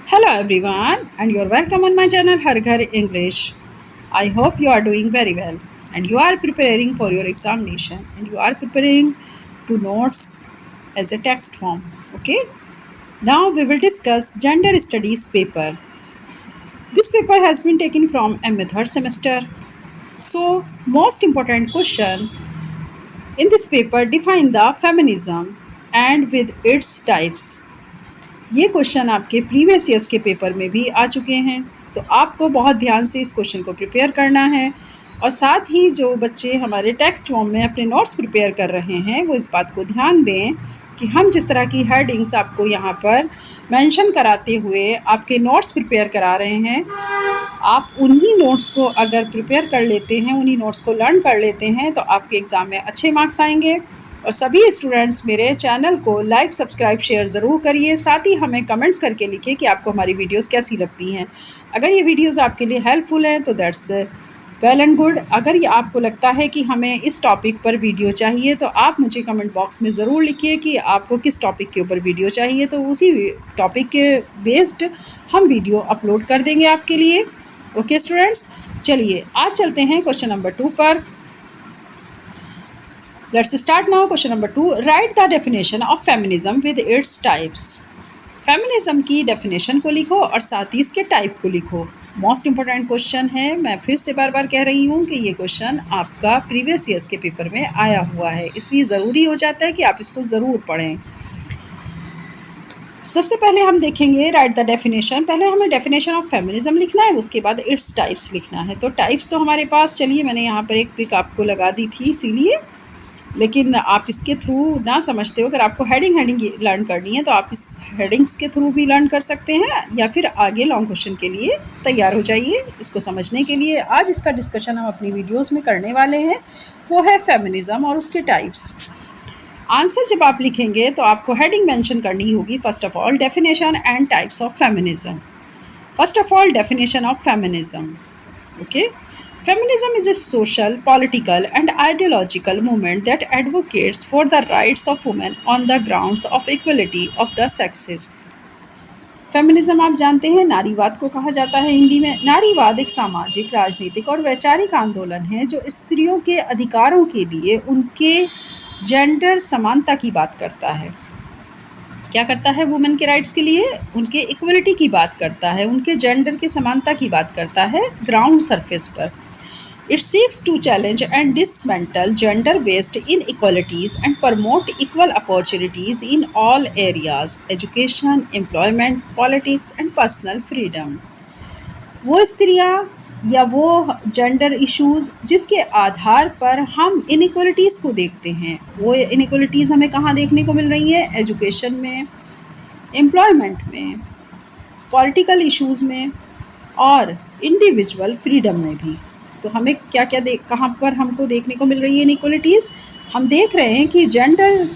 Hello everyone, and you're welcome on my channel Har Ghar English. I hope you are doing very well and you are preparing for your examination and you are preparing to notes as a text form. Okay, now we will discuss gender studies paper. This paper has been taken from a third semester. So, most important question in this paper, define the feminism and with its types. ये question आपके previous years के paper में भी आ चुके हैं, तो आपको बहुत ध्यान से इस क्वेश्चन को प्रिपेयर करना है और साथ ही जो बच्चे हमारे टेक्स्ट फॉर्म में अपने नोट्स प्रिपेयर कर रहे हैं वो इस बात को ध्यान दें कि हम जिस तरह की हेडिंग्स आपको यहाँ पर मेंशन कराते हुए आपके नोट्स प्रिपेयर करा रहे हैं, आप उन्हीं नोट्स को अगर प्रिपेयर कर लेते हैं, उन्हीं नोट्स को लर्न कर लेते हैं तो आपके एग्ज़ाम में अच्छे मार्क्स आएंगे। और सभी स्टूडेंट्स मेरे चैनल को लाइक सब्सक्राइब शेयर ज़रूर करिए, साथ ही हमें कमेंट्स करके लिखिए कि आपको हमारी वीडियोस कैसी लगती हैं। अगर ये वीडियोस आपके लिए हेल्पफुल हैं तो दैट्स वेल एंड गुड। अगर ये आपको लगता है कि हमें इस टॉपिक पर वीडियो चाहिए तो आप मुझे कमेंट बॉक्स में ज़रूर लिखिए कि आपको किस टॉपिक के ऊपर वीडियो चाहिए, तो उसी टॉपिक के बेस्ड हम वीडियो अपलोड कर देंगे आपके लिए। ओके स्टूडेंट्स, चलिए आज चलते हैं क्वेश्चन नंबर 2 पर। Let's start now. Question number 2. Write the definition of feminism with its types. Feminism की डेफिनेशन को लिखो और साथ ही इसके टाइप को लिखो। मोस्ट इंपॉर्टेंट क्वेश्चन है, मैं फिर से बार बार कह रही हूँ कि ये क्वेश्चन आपका प्रीवियस ईयर्स के पेपर में आया हुआ है, इसलिए ज़रूरी हो जाता है कि आप इसको ज़रूर पढ़ें। सबसे पहले हम देखेंगे राइट द डेफिनेशन। पहले हमें डेफिनेशन ऑफ फेमिनिज्म लिखना है, उसके बाद इट्स टाइप्स लिखना है। तो टाइप्स तो हमारे पास, चलिए मैंने यहाँ पर एक पिक आपको लगा दी थी इसीलिए, लेकिन आप इसके थ्रू ना समझते हो, अगर आपको हेडिंग लर्न करनी है तो आप इस हेडिंग्स के थ्रू भी लर्न कर सकते हैं या फिर आगे लॉन्ग क्वेश्चन के लिए तैयार हो जाइए इसको समझने के लिए। आज इसका डिस्कशन हम अपनी वीडियोस में करने वाले हैं, वो है फेमिनिज्म और उसके टाइप्स। आंसर जब आप लिखेंगे तो आपको हेडिंग मेंशन करनी होगी। First of all definition and types of feminism. First of all definition of feminism. Okay, feminism is a social, political and ideological movement that advocates for the rights of women on the grounds of equality of the sexes. Feminism आप जानते हैं नारीवाद को कहा जाता है हिंदी में। नारीवाद एक सामाजिक, राजनीतिक और वैचारिक आंदोलन है जो स्त्रियों के अधिकारों के लिए उनके जेंडर समानता की बात करता है। क्या करता है? वुमेन के राइट्स के लिए उनके इक्वलिटी की बात करता है, उनके जेंडर के समानता की बात करता है ग्राउंड सरफेस पर। It seeks to challenge and dismantle gender-based inequalities and promote equal opportunities in all areas: education, employment, politics and personal freedom. वो स्त्रियाँ या वो जेंडर इश्यूज़ जिसके आधार पर हम इनइक्वलिटीज़ को देखते हैं, वो इनइक्वलिटीज़ हमें कहाँ देखने को मिल रही हैं? एजुकेशन में, एम्प्लॉयमेंट में, पॉलिटिकल इश्यूज़ में और इंडिविजुअल फ्रीडम में भी। तो हमें क्या क्या कहाँ पर हमको देखने को मिल रही है इनइक्वलिटीज़? हम देख रहे हैं कि जेंडर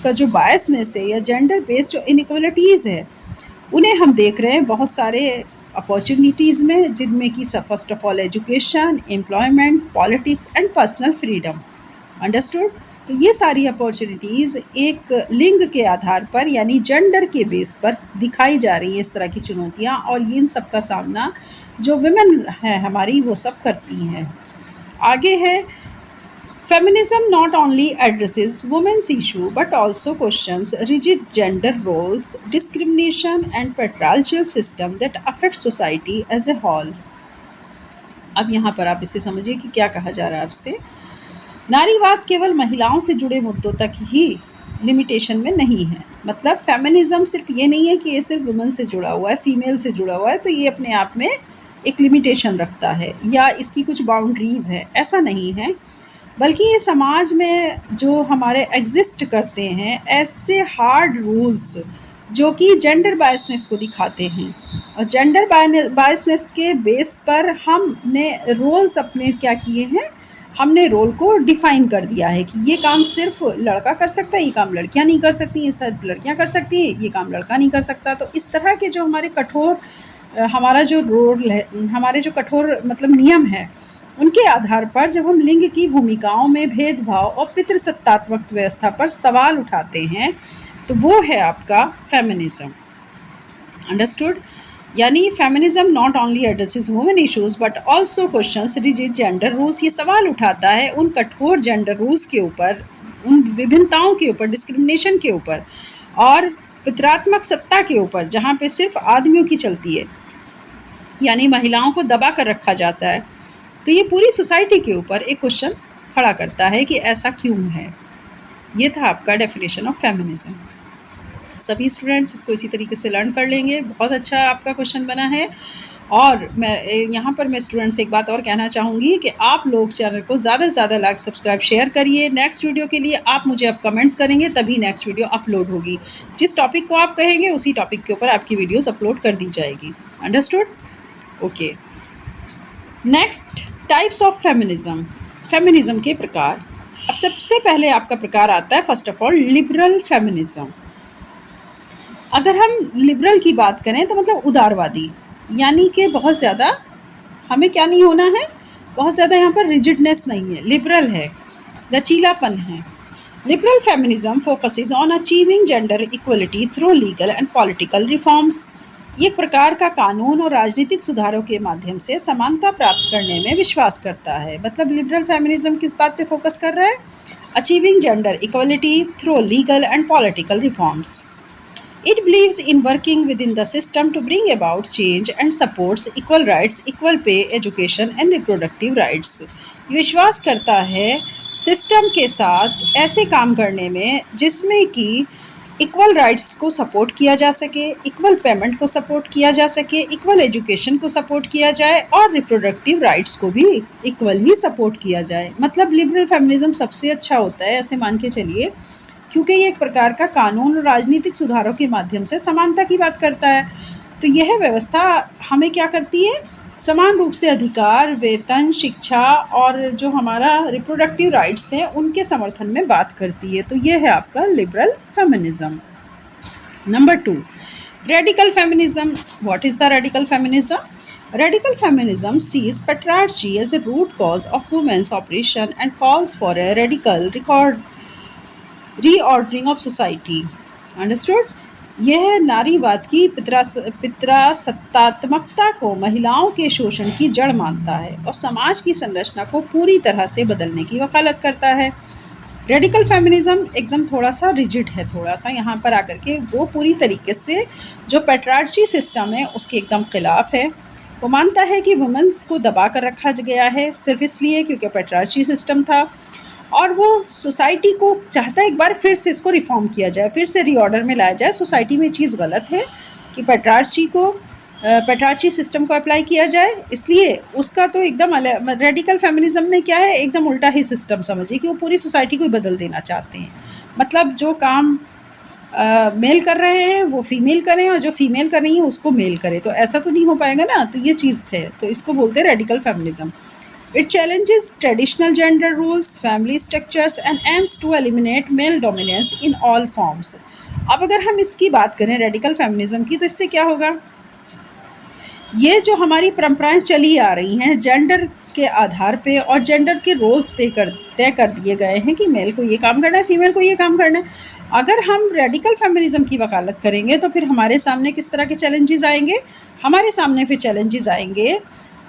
का जो बायसनेस है या जेंडर बेस्ड जो इनइक्वलिटीज़ है उन्हें हम देख रहे हैं बहुत सारे अपॉर्चुनिटीज़ में, जिनमें कि first of all education, employment, politics and personal freedom. Understood? तो ये सारी अपॉर्चुनिटीज़ एक लिंग के आधार पर यानी जेंडर के बेस पर दिखाई जा रही है, इस तरह की चुनौतियाँ, और इन सब का सामना जो विमेन है हमारी वो सब करती हैं। आगे है, feminism not only addresses women's issue but also questions rigid gender roles, discrimination and patriarchal system that affect society as a whole. अब यहाँ पर आप इसे समझिए कि क्या कहा जा रहा है आपसे। नारीवाद केवल महिलाओं से जुड़े मुद्दों तक ही लिमिटेशन में नहीं है। मतलब फेमिनिज्म सिर्फ ये नहीं है कि ये सिर्फ वुमेन से जुड़ा हुआ है, फीमेल से जुड़ा हुआ है, तो ये अपने आप में एक लिमिटेशन रखता है या इसकी कुछ बाउंड्रीज़ है, ऐसा नहीं है। बल्कि ये समाज में जो हमारे एग्जिस्ट करते हैं ऐसे हार्ड रूल्स जो कि जेंडर बायसनेस को दिखाते हैं, और जेंडर बायसनेस के बेस पर हमने रोल्स अपने क्या किए हैं, हमने रोल को डिफ़ाइन कर दिया है कि ये काम सिर्फ लड़का कर सकता है, ये काम लड़कियां नहीं कर सकती, ये सिर्फ लड़कियां कर सकती हैं, ये काम लड़का नहीं कर सकता। तो इस तरह के जो हमारे कठोर हमारा जो रोल है, हमारे जो कठोर मतलब नियम है, उनके आधार पर जब हम लिंग की भूमिकाओं में भेदभाव और पितृसत्तात्मक व्यवस्था पर सवाल उठाते हैं तो वो है आपका फेमिनिज्म। अंडरस्टूड? यानी feminism not only addresses women issues but also questions rigid gender rules. ये सवाल उठाता है उन कठोर जेंडर रूल्स के ऊपर, उन विभिन्नताओं के ऊपर, डिस्क्रिमिनेशन के ऊपर और पितरात्मक सत्ता के ऊपर जहाँ पे सिर्फ आदमियों की चलती है, यानी महिलाओं को दबा कर रखा जाता है। तो ये पूरी सोसाइटी के ऊपर एक क्वेश्चन खड़ा करता है कि ऐसा क्यों है। ये था आपका डेफिनेशन ऑफ फेमिनिज्म। सभी स्टूडेंट्स इसको इसी तरीके से लर्न कर लेंगे। बहुत अच्छा आपका क्वेश्चन बना है। और मैं यहाँ पर मैं स्टूडेंट्स से एक बात और कहना चाहूँगी कि आप लोग चैनल को ज़्यादा से ज़्यादा लाइक सब्सक्राइब शेयर करिए। नेक्स्ट वीडियो के लिए आप मुझे अब कमेंट्स करेंगे तभी नेक्स्ट वीडियो अपलोड होगी। जिस टॉपिक को आप कहेंगे उसी टॉपिक के ऊपर आपकी वीडियोस अपलोड कर दी जाएगी। Understood? Okay. Next, types of feminism. Feminism के प्रकार। अब सबसे पहले आपका प्रकार आता है first of all liberal feminism. अगर हम लिबरल की बात करें तो मतलब उदारवादी, यानी कि बहुत ज़्यादा हमें क्या नहीं होना है, बहुत ज़्यादा यहाँ पर रिजिडनेस नहीं है, लिबरल है, लचीलापन है। Liberal feminism focuses on achieving gender equality through legal and political reforms. ये एक प्रकार का कानून और राजनीतिक सुधारों के माध्यम से समानता प्राप्त करने में विश्वास करता है। मतलब लिबरल फेमिनिज्म किस बात पे फोकस कर रहा है? Achieving gender equality through legal and political reforms. It believes in working within the system to bring about change and supports equal rights, equal pay, education and reproductive rights. ये विश्वास करता है सिस्टम के साथ ऐसे काम करने में जिसमें कि इक्वल राइट्स को सपोर्ट किया जा सके, इक्वल पेमेंट को सपोर्ट किया जा सके, इक्वल एजुकेशन को सपोर्ट किया जाए और रिप्रोडक्टिव राइट्स को भी इक्वल ही सपोर्ट किया जाए। मतलब लिबरल फेमिनिज्म सबसे अच्छा होता है, ऐसे मान के चलिए, क्योंकि ये एक प्रकार का कानून और राजनीतिक सुधारों के माध्यम से समानता की बात करता है। तो यह व्यवस्था हमें क्या करती है? समान रूप से अधिकार, वेतन, शिक्षा और जो हमारा रिप्रोडक्टिव राइट्स हैं उनके समर्थन में बात करती है। तो यह है आपका liberal feminism. Number 2, radical feminism. What is the radical feminism? Radical feminism sees patriarchy as a root cause of women's oppression and calls for a radical reordering of society. Understood? यह नारीवाद की पितरासत्तात्मकता को महिलाओं के शोषण की जड़ मानता है और समाज की संरचना को पूरी तरह से बदलने की वकालत करता है। रेडिकल फेमिनिज्म एकदम थोड़ा सा रिजिड है, थोड़ा सा यहाँ पर आकर के वो पूरी तरीके से जो पैट्रियार्ची सिस्टम है उसके एकदम खिलाफ है। वो मानता है कि वुमेन्स को दबा कर रखा गया है सिर्फ इसलिए क्योंकि पैट्रियार्ची सिस्टम था, और वो सोसाइटी को चाहता है एक बार फिर से इसको रिफॉर्म किया जाए, फिर से रीऑर्डर में लाया जाए। सोसाइटी में चीज़ गलत है कि पैट्रियार्ची सिस्टम को अप्लाई किया जाए, इसलिए उसका तो एकदम रेडिकल फेमिनिज्म में क्या है, एकदम उल्टा ही सिस्टम समझिए कि वो पूरी सोसाइटी को बदल देना चाहते हैं। मतलब जो काम मेल कर रहे हैं वो फीमेल करें और जो फीमेल कर रही है उसको मेल करे, तो ऐसा तो नहीं हो पाएगा ना। तो ये चीज़ है, तो इसको बोलते हैं radical feminism. It challenges traditional gender roles, family structures and aims to eliminate male dominance in all forms. अब अगर हम इसकी बात करें रेडिकल फेमिनिज्म की, तो इससे क्या होगा? ये जो हमारी परंपराएं चली आ रही हैं जेंडर के आधार पे और जेंडर के रोल्स तय कर दिए गए हैं कि मेल को ये काम करना है, फीमेल को ये काम करना है। अगर हम रेडिकल फेमिनिज्म की वकालत करेंगे तो फिर हमारे सामने किस तरह के चैलेंजेस आएंगे? हमारे सामने फिर चैलेंजेस आएंगे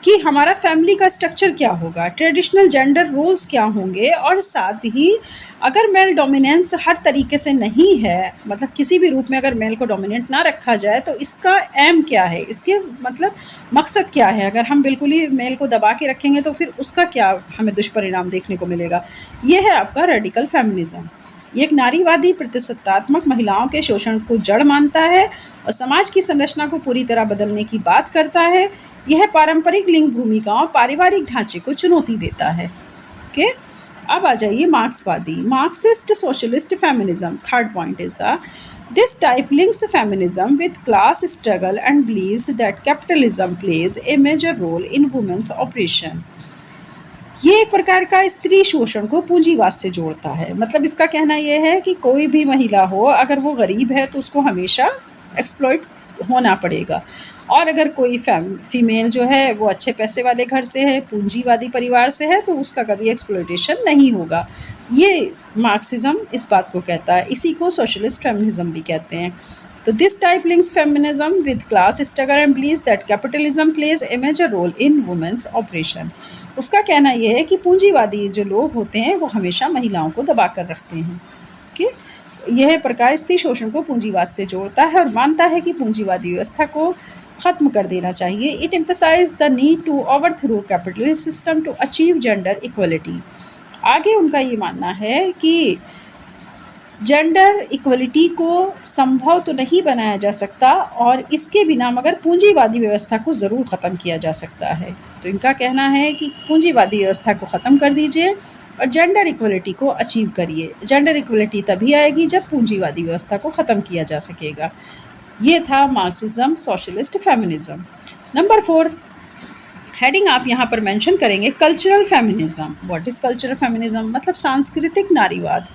कि हमारा फैमिली का स्ट्रक्चर क्या होगा, ट्रेडिशनल जेंडर रोल्स क्या होंगे, और साथ ही अगर मेल डोमिनेंस हर तरीके से नहीं है, मतलब किसी भी रूप में अगर मेल को डोमिनेंट ना रखा जाए तो इसका एम क्या है, इसके मतलब मकसद क्या है। अगर हम बिल्कुल ही मेल को दबा के रखेंगे तो फिर उसका क्या हमें दुष्परिणाम देखने को मिलेगा। ये है आपका रेडिकल फेमिनिज्म। ये एक नारीवादी प्रतिसत्तात्मक महिलाओं के शोषण को जड़ मानता है और समाज की संरचना को पूरी तरह बदलने की बात करता है। यह पारंपरिक लिंग भूमिकाओं, पारिवारिक ढांचे को चुनौती देता है। ओके, अब आ जाइए मार्क्सवादी, Marxist socialist feminism. Third point is the this type links feminism with class struggle and believes that capitalism plays a major role in women's operation. ये एक प्रकार का स्त्री शोषण को पूंजीवाद से जोड़ता है। मतलब इसका कहना यह है कि कोई भी महिला हो, अगर वो गरीब है तो उसको हमेशा एक्सप्लॉइट होना पड़ेगा, और अगर कोई फीमेल जो है वो अच्छे पैसे वाले घर से है, पूंजीवादी परिवार से है, तो उसका कभी एक्सप्लॉइटेशन नहीं होगा। ये मार्क्सिज्म इस बात को कहता है, इसी को सोशलिस्ट फेमिनिज्म भी कहते हैं। तो this type links feminism with class struggle and believes that capitalism plays a major role in women's operation. उसका कहना यह है कि पूंजीवादी जो लोग होते हैं वो हमेशा महिलाओं को दबा कर रखते हैं कि यह प्रकार स्त्री शोषण को पूंजीवाद से जोड़ता है और मानता है कि पूंजीवादी व्यवस्था को खत्म कर देना चाहिए। It emphasize the need to overthrow capitalist system to achieve gender equality. आगे उनका ये मानना है कि जेंडर इक्वलिटी को संभव तो नहीं बनाया जा सकता और इसके बिना मगर पूंजीवादी व्यवस्था को ज़रूर ख़त्म किया जा सकता है। तो इनका कहना है कि पूंजीवादी व्यवस्था को ख़त्म कर दीजिए और जेंडर इक्वलिटी को अचीव करिए। जेंडर इक्वलिटी तभी आएगी जब पूंजीवादी व्यवस्था को ख़त्म किया जा सकेगा। ये था Marxism socialist feminism. Number 4 heading आप यहाँ पर मेंशन करेंगे cultural feminism. What is cultural feminism? मतलब सांस्कृतिक नारीवाद।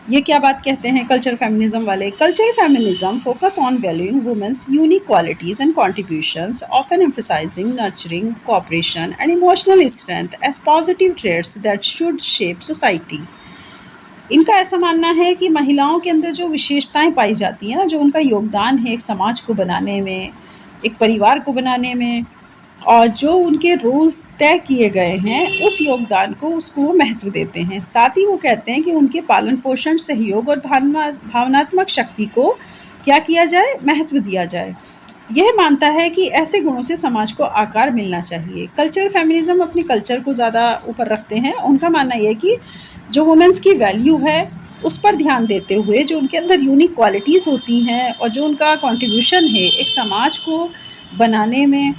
ये क्या बात कहते हैं कल्चरल फेमिनिज्म वाले? Cultural feminism focus on valuing women's unique qualities and contributions, often emphasizing nurturing cooperation and emotional strength as positive traits that should shape society. इनका ऐसा मानना है कि महिलाओं के अंदर जो विशेषताएं पाई जाती हैं ना, जो उनका योगदान है एक समाज को बनाने में, एक परिवार को बनाने में, और जो उनके रूल्स तय किए गए हैं उस योगदान को उसको वो महत्व देते हैं। साथ ही वो कहते हैं कि उनके पालन पोषण, सहयोग और भावनात्मक शक्ति को क्या किया जाए? महत्व दिया जाए। यह मानता है कि ऐसे गुणों से समाज को आकार मिलना चाहिए। कल्चरल फेमिनिज्म अपने कल्चर को ज़्यादा ऊपर रखते हैं। उनका मानना यह है कि जो वुमेन्स की वैल्यू है उस पर ध्यान देते हुए जो उनके अंदर यूनिक क्वालिटीज़ होती हैं और जो उनका कंट्रीब्यूशन है एक समाज को बनाने में,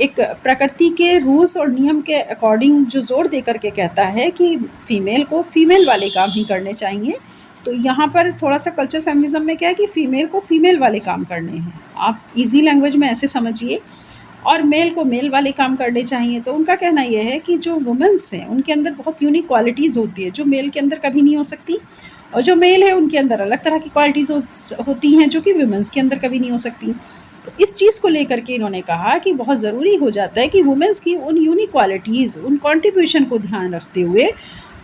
एक प्रकृति के रूल्स और नियम के अकॉर्डिंग जो जोर दे करके कहता है कि फीमेल को फीमेल वाले काम ही करने चाहिए। तो यहाँ पर थोड़ा सा कल्चर फेमिनिज्म में क्या है कि फीमेल को फीमेल वाले काम करने हैं, आप इजी लैंग्वेज में ऐसे समझिए, और मेल को मेल वाले काम करने चाहिए। तो उनका कहना यह है कि जो वुमेन्स हैं उनके अंदर बहुत यूनिक क्वालिटीज़ होती है जो मेल के अंदर कभी नहीं हो सकती, और जो मेल है उनके अंदर अलग तरह की क्वालिटीज़ होती हैं जो कि वुमेन्स के अंदर कभी नहीं हो सकती। तो इस चीज़ को लेकर के इन्होंने कहा कि बहुत ज़रूरी हो जाता है कि वुमेन्स की उन यूनिक क्वालिटीज़, उन कॉन्ट्रीब्यूशन को ध्यान रखते हुए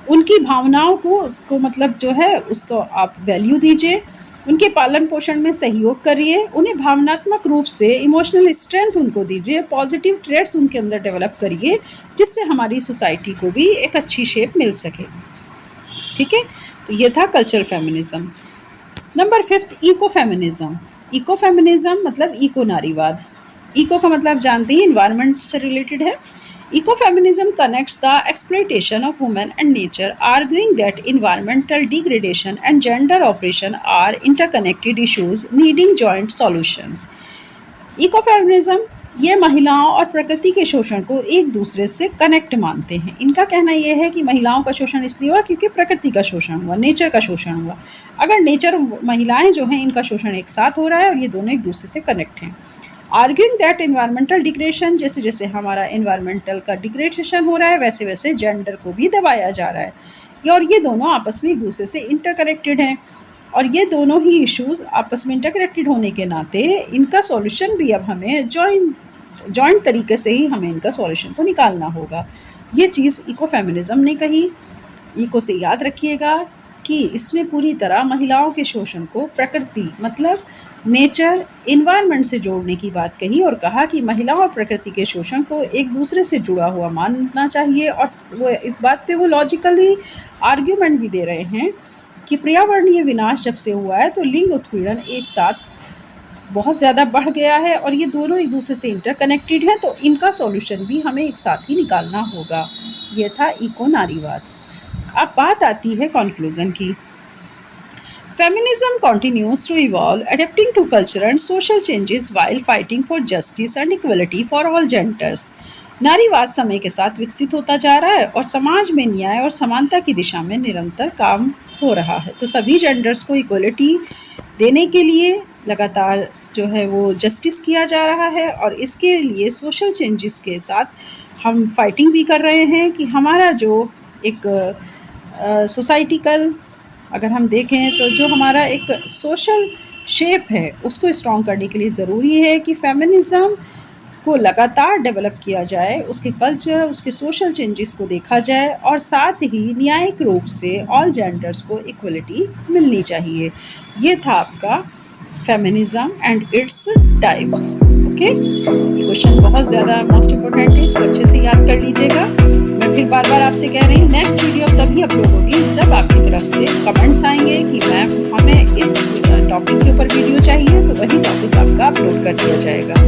उनकी भावनाओं को मतलब जो है उसको आप वैल्यू दीजिए, उनके पालन पोषण में सहयोग करिए, उन्हें भावनात्मक रूप से इमोशनल स्ट्रेंथ उनको दीजिए, पॉजिटिव ट्रेट्स उनके अंदर डेवलप करिए जिससे हमारी सोसाइटी को भी एक अच्छी शेप मिल सके। ठीक है, तो ये था cultural feminism. Number 5 eco feminism. Eco feminism मतलब इको नारीवाद। इको का मतलब जानते ही इन्वायरमेंट से रिलेटेड है। Eco feminism connects the exploitation of women and nature, arguing that environmental degradation and gender operation are interconnected issues needing joint solutions. Eco feminism ये महिलाओं और प्रकृति के शोषण को एक दूसरे से कनेक्ट मानते हैं। इनका कहना यह है कि महिलाओं का शोषण इसलिए हुआ क्योंकि प्रकृति का शोषण हुआ, नेचर का शोषण हुआ। अगर नेचर महिलाएं जो हैं इनका शोषण एक साथ हो रहा है और ये दोनों एक दूसरे से कनेक्ट हैं। आर्ग्यूइंग दैट एनवायरमेंटल डिग्रेडेशन, जैसे जैसे हमारा एनवायरमेंटल का डिग्रेडेशन हो रहा है वैसे वैसे जेंडर को भी दबाया जा रहा है, और ये दोनों आपस में एक दूसरे से इंटरकनेक्टेड हैं। और ये दोनों ही इश्यूज आपस में इंटरकनेक्टेड होने के नाते इनका सॉल्यूशन भी अब हमें जॉइंट तरीके से ही हमें इनका सॉल्यूशन तो निकालना होगा। ये चीज़ इको फेमिनिज्म ने कही। इको से याद रखिएगा कि इसने पूरी तरह महिलाओं के शोषण को प्रकृति मतलब नेचर, इन्वायरमेंट से जोड़ने की बात कही और कहा कि महिलाओं और प्रकृति के शोषण को एक दूसरे से जुड़ा हुआ मानना चाहिए। और वो इस बात पे वो लॉजिकली आर्ग्यूमेंट भी दे रहे हैं कि पर्यावरणीय विनाश जब से हुआ है तो लिंग उत्पीड़न एक साथ बहुत ज़्यादा बढ़ गया है और ये दोनों एक दूसरे से इंटरकनेक्टेड हैं, तो इनका सॉल्यूशन भी हमें एक साथ ही निकालना होगा। ये था इको नारीवाद। अब बात आती है कंक्लूजन की। Feminism continues to evolve, adapting to cultural and social changes while fighting for justice and equality for all genders. नारीवाद समय के साथ विकसित होता जा रहा है और समाज में न्याय और समानता की दिशा में निरंतर काम हो रहा है। तो सभी जेंडर्स को इक्वलिटी देने के लिए लगातार जो है वो जस्टिस किया जा रहा है और इसके लिए सोशल चेंजेस के साथ हम फाइटिंग भी कर रहे हैं कि हमारा जो एक सोसाइटिकल अगर हम देखें तो जो हमारा एक सोशल शेप है उसको स्ट्रॉन्ग करने के लिए ज़रूरी है कि फेमिनिज़म को लगातार डेवलप किया जाए, उसके कल्चर, उसके सोशल चेंजेस को देखा जाए और साथ ही न्यायिक रूप से ऑल जेंडर्स को इक्वलिटी मिलनी चाहिए। ये था आपका feminism and its types. Okay, ये क्वेश्चन बहुत ज़्यादा मोस्ट इम्पोर्टेंट है, इसको अच्छे से याद कर लीजिएगा। मैं फिर बार बार आपसे कह रही हूँ, नेक्स्ट वीडियो तभी अपलोड होगी जब आपकी तरफ से कमेंट्स आएंगे कि मैम हमें इस टॉपिक के ऊपर वीडियो चाहिए, तो वही टॉपिक आपका अपलोड कर दिया जाएगा।